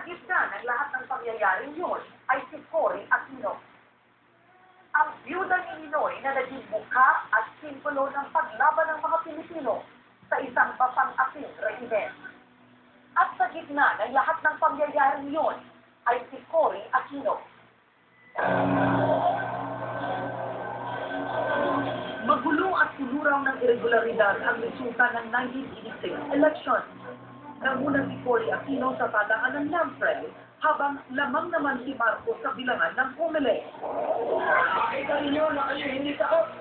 gitna ng lahat ng pangyayaring yun ay si Cory Aquino. Ang byuda ni Ninoy na naging mukha at simbolo ng paglaban ng mga Pilipino sa isang mapang-aping rehimen. At sa gitna ng lahat ng pangyayaring yun ay si Cory Aquino. Magulo at puno ng irregularidad ang resulta ng 1986 election. Nanguna si Cory Aquino sa tadaanan ng Lamprey habang lamang naman si Marcos sa bilangan ng Comelec. Makita ninyo na kayo hindi takot.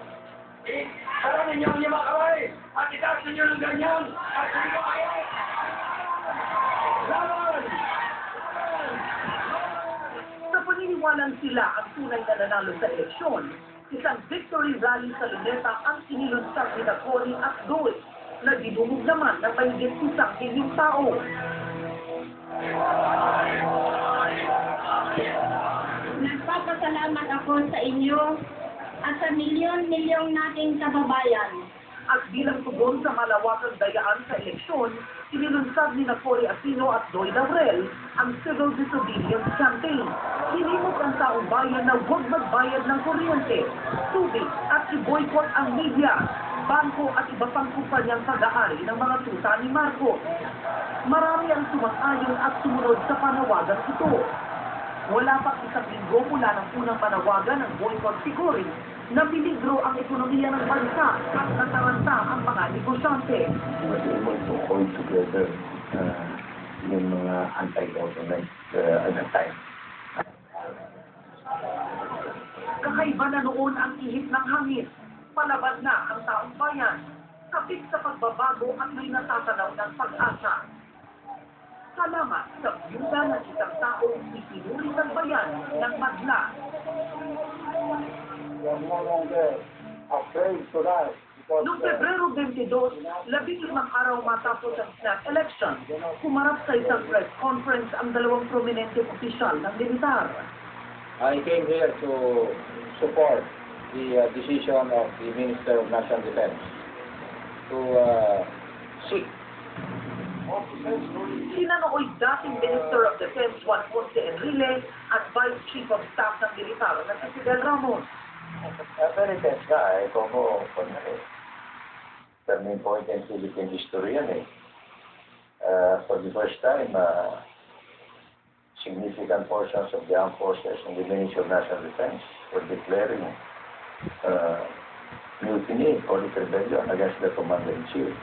Parang ninyo ang lima kamay at itaas ninyo ng ganyan at hindi ko kaya. Laban! Sa paniniwalang sila ang tunay na nanalo sa eleksyon, isang victory rally sa Luneta ang inilunsad ni Cory at Doy na dinumog naman ng mahigit 1,000,000 tao. Nagpapasalamat ako sa inyo at sa milyon-milyong nating kababayan. At bilang tugon sa malawakang dayaan sa eleksyon, inilunsad ni Cory Aquino at Doy Laurel ang Civil Disobedience Campaign. Hinimok ang taong bayan na huwag magbayad ng kuryente, tubig at i-boycott ang media, bangko at iba pang kumpanyang pag-aari ng mga tuta ni Marcos. Marami ang sumang-ayon at sumunod sa panawagan ito. Wala pang isang linggo mula ng unang panawagan ng boycott si Cory na piligro ang ekonomiya ng bansa at nataranta ang mga negosyante. Was able to hold together yung mga anti-government at that time. Kakaiba na noon ang ihip ng hangin. Palabas na ang taong bayan. Kapit sa pagbabago at may natatanaw ng pag-asa. Salamat sa byuda ng isang taong itinuri ng bayan ng madla. We are no longer afraid to die. Noong Pebrero 22, 15 araw matapos ang snap election, kumarap sa isang press conference ang dalawang prominenteng opisyal ng militar. I came here to support the decision of the Minister of National Defense to seek. Sina nooy dating Minister of Defense Juan Ponce Enrile at Vice Chief of Staff ng militar na si Fidel Ramos. Very tense na como turning point in Philippine history yan for the first time, significant portions of the armed forces and the Ministry of National Defense were declaring mutiny or rebellion against the Commander-in-Chief.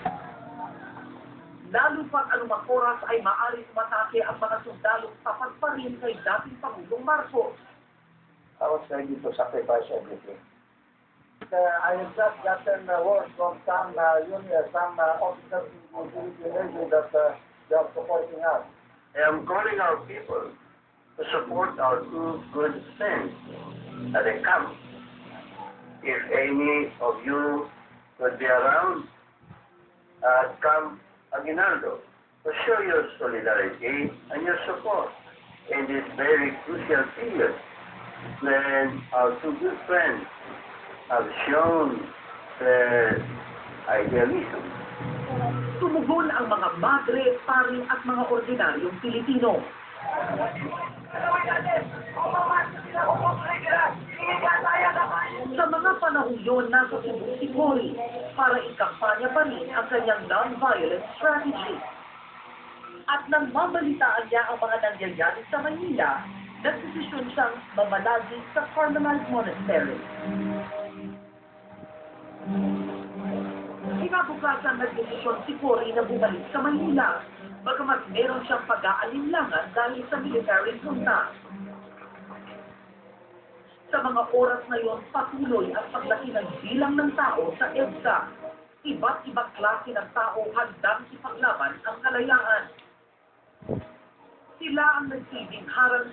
Lalo pang anumang oras ay maaaring matake ang mga sundalong tapat pa rin kay dating Pangulong Marcos. I was ready to sacrifice everything. I have just gotten word from some officers in the Navy that they are supporting us. I am calling our people to support our two good friends at the camp. If any of you could be around at Camp Aguinaldo to show your solidarity and your support in this very crucial period when our two good friends have shown their idealism. Tumugon ang mga madre, pari at mga ordinaryong Pilipino. Sa mga panahon yun, nasa Cebu si Cory para ikampanya pa rin ang kanyang non-violent strategy. At nang mabalitaan niya ang mga nangyayari sa Manila, nagdesisyon siyang mamalagi sa Carmelite Monastery. Kinabukasan nagdesisyon si Cory na bumalik sa Manila, bagamat meron siyang pag-aalinlangan dahil sa military junta. Sa mga oras na yon, patuloy ang paglaki ng bilang ng tao sa EDSA. Iba't ibang klase ng tao handang ipaglaban ang kalayaan. Sila ang nagsilbing harang